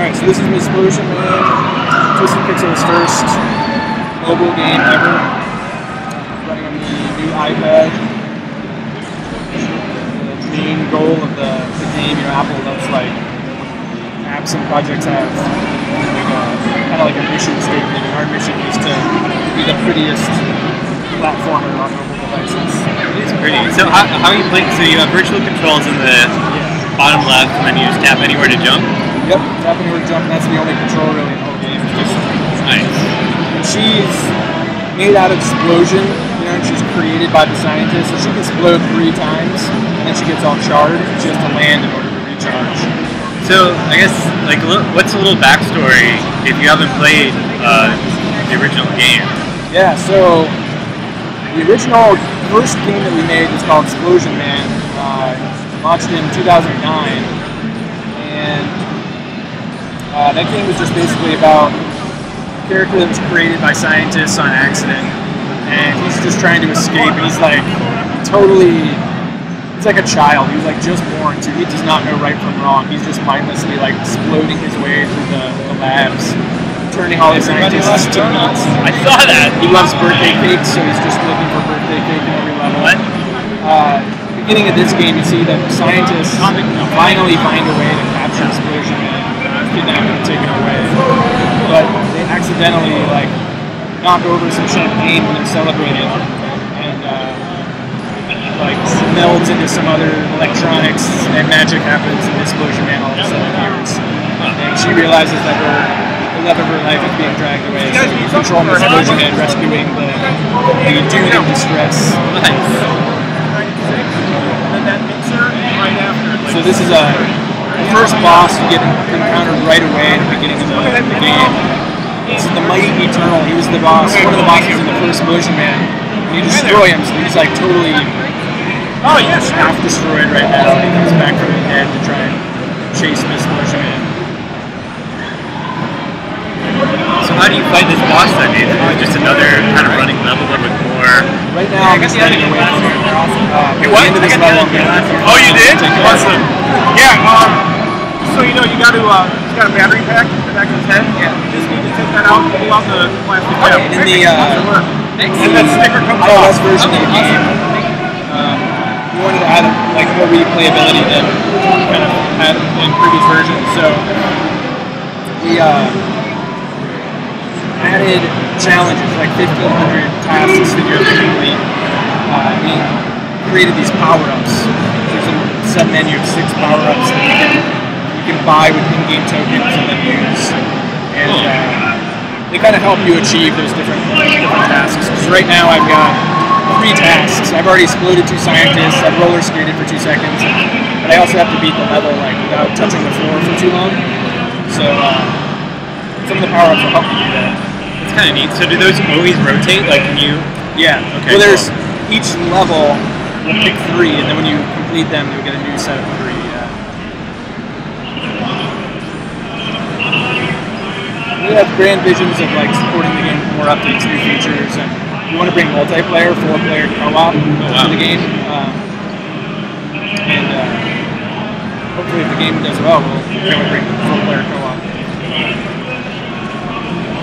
Alright, so this is Splosion Man, Twisted Pixel's first mobile game ever, running on the new iPad. The main goal of the game, Apple loves apps and projects have kind of like a mission statement, and our mission is to be the prettiest platformer on mobile devices. It's pretty. So how are you playing? So you have virtual controls in the bottom left, and then you just tap anywhere to jump? Yep, tap anywhere to jump, and that's the only control really in the whole game. It's nice. And she's made out of Splosion, and she's created by the scientists, so she can explode 3 times, and then she gets all charred. She has to land in order to recharge. So I guess, what's a little backstory if you haven't played the original game? Yeah, so the original first game that we made was called Splosion Man. Launched in 2009, and that game was just basically about a character that was created by scientists on accident, and he's just trying to escape, and he's like a child. He was just born, so he does not know right from wrong. He's just mindlessly exploding his way through the labs, turning all the scientists to meat. I saw that. He loves birthday cakes, so he's just looking for birthday cake in every level. What? Beginning of this game, you see that the scientists finally find a way to capture Splosion Man, kidnap him and take him away. But they accidentally knock over some champagne when they're celebrating, and melds into some other electronics, and magic happens, and Splosion Man all of a sudden appears. And she realizes that the love of her life is being dragged away, so you control Splosion Man rescuing the dude in distress. So this is the first boss you get encountered right away at the beginning of the game. This is the Mighty Eternal. He was the boss, one of the bosses in the first Splosion Man. And you destroy him, so he's totally half destroyed right now. He comes back from the dead to try and chase Splosion Man. So how do you fight this boss then? Is it just another kind of running level with more? Right now I'm just running away from him. At the end of this level, oh, you did? Awesome. Yeah, so you got he's got a battery pack in the back of his head. Yeah. You just need to take that out, pull out the plastic cap. And and that sticker comes off. iOS version of the game, we wanted to add more replayability than kind of had in previous versions. So we added challenges, 1,500 tasks that you have to complete. We created these power-ups. There's a sub-menu of 6 power-ups that you can buy with in-game tokens and then use. And they kind of help you achieve those different tasks. Because right now I've got 3 tasks. I've already exploded 2 scientists, I've roller skated for 2 seconds, but I also have to beat the level without touching the floor for too long. So some of the power-ups will help you do that. It's kind of neat. So do those always rotate? Can you? Yeah. Okay. Well, there's each level will pick 3, and then when you complete them, you'll get a new set of 3. We have grand visions of supporting the game with more updates, new features, and we want to bring multiplayer, 4-player co-op to the game. And hopefully, if the game does well, we'll be able to bring 4-player co-op.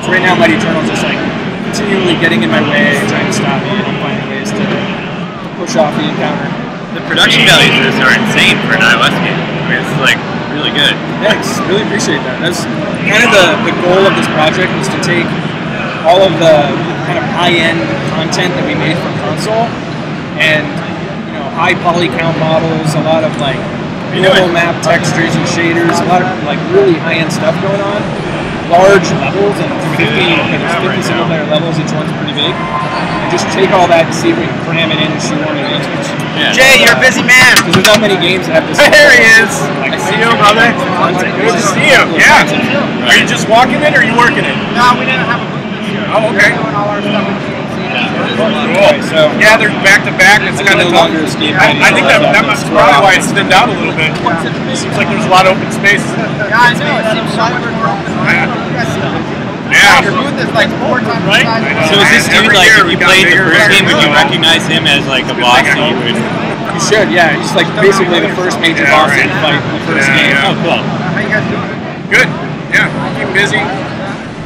So right now, Mighty Eternal's just continually getting in my way, trying to stop me, and I'm finding ways to push off the encounter. The production values of this are insane for an iOS game. I mean, it's really good. Thanks, really appreciate that. That's kind of the goal of this project, was to take all of the kind of high-end content that we made for console, and high poly count models, a lot of minimal map textures and shaders, a lot of really high-end stuff going on. Large levels, and 50 single-player levels, each one's pretty big. And just take all that and see if we can cram it in and shoehorn it in. Yeah. Jay, you're a busy man. Because there's not many games that have this. There he is. I see you, brother. Good to see you. Yeah. Are you just walking it or are you working it? No, we didn't have a booth this year. Oh, okay. We're doing all our stuff in Cool. So yeah, they're back to back. It's kind of no longer escape. I think that must probably why it thinned out a little bit. Seems like there's a lot of open space. Yeah, I know. It seems so much more open. Yeah. Your booth is 4 times the size. So is this dude if you played the first game, would you recognize him as a boss that you would? You should, yeah. He's basically the first major boss that you fight in the first game. Oh, cool. How you guys doing? Good. Yeah, keep busy.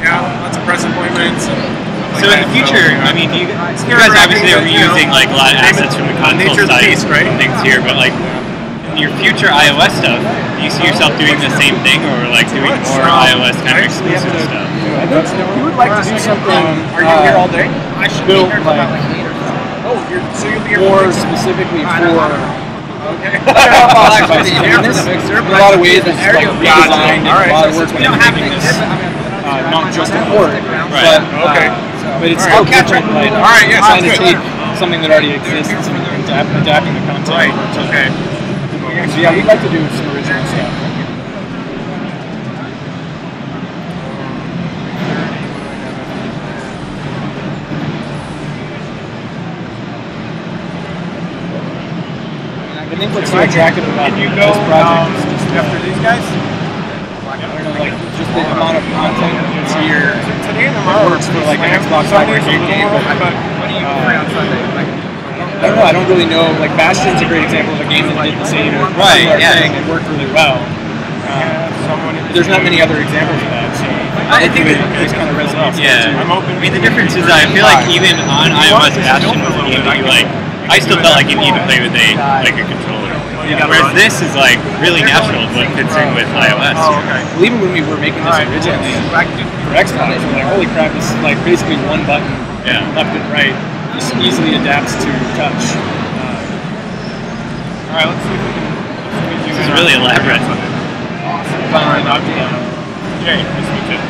Yeah, lots of press appointments. So in the future, I mean, you guys obviously are reusing like a lot of assets from the console side and things here, but like in your future iOS stuff, do you see yourself doing the same thing or like doing more iOS kind of exclusive stuff? I think we would like to do something. Are you here all day? I should be built here till about like 8 or so. Oh, so you'll be here more specifically for. Okay. In a lot of ways, it's like redesigned and a lot of work We don't have making an this exhibit. I mean, not just a port, Right. but it's still different. Like, All right, yeah, trying sounds to good. take something that already exists and adapting the content. Right. Okay. So yeah, we'd like to do some original stuff. I think what's so attractive about Can you this go project is just after these guys? I don't know, like just the amount of content that's here. Today and That tomorrow. works for like an Xbox Live Arcade game, but when are you free on Sunday? Like, I don't know. I don't really know. Like Bastion's a great example of a game that did the same Right, similar yeah. thing and worked really well. There's not many other examples of that, so I think it kind of resonates. Yeah, I'm open. I mean the difference is I feel like even on iOS Bastion was a game that you like. I still felt like you need to play with a controller. Whereas this is like really natural what fits in with iOS. Oh, okay. Well, even when we were making this originally for Xbox, we're like, holy crap, this is like basically one button, Yeah. left and right. This easily adapts to touch. All right, let's see if we can. This is really elaborate. Finally knocked it out. Jay, nice to meet you.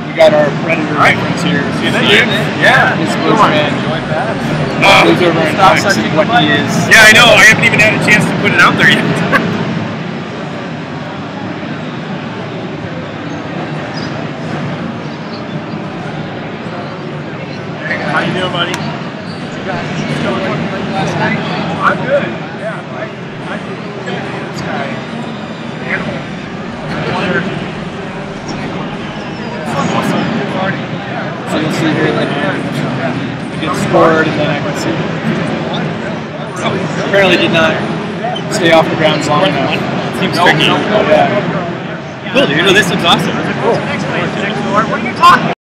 We got our Predator reference here. See that, dude? Yeah. His Splosion Man. Moves over and talks to what he is. Yeah, I know. I haven't even had a chance to put it out there yet. How you doing, buddy? I'm good. Yeah, I think this guy, animal. So you'll see here that it gets scored, and then I can see. Apparently did not stay off the ground long enough. Seems tricky. Yeah. Cool, dude. Well, this looks awesome. what are you talking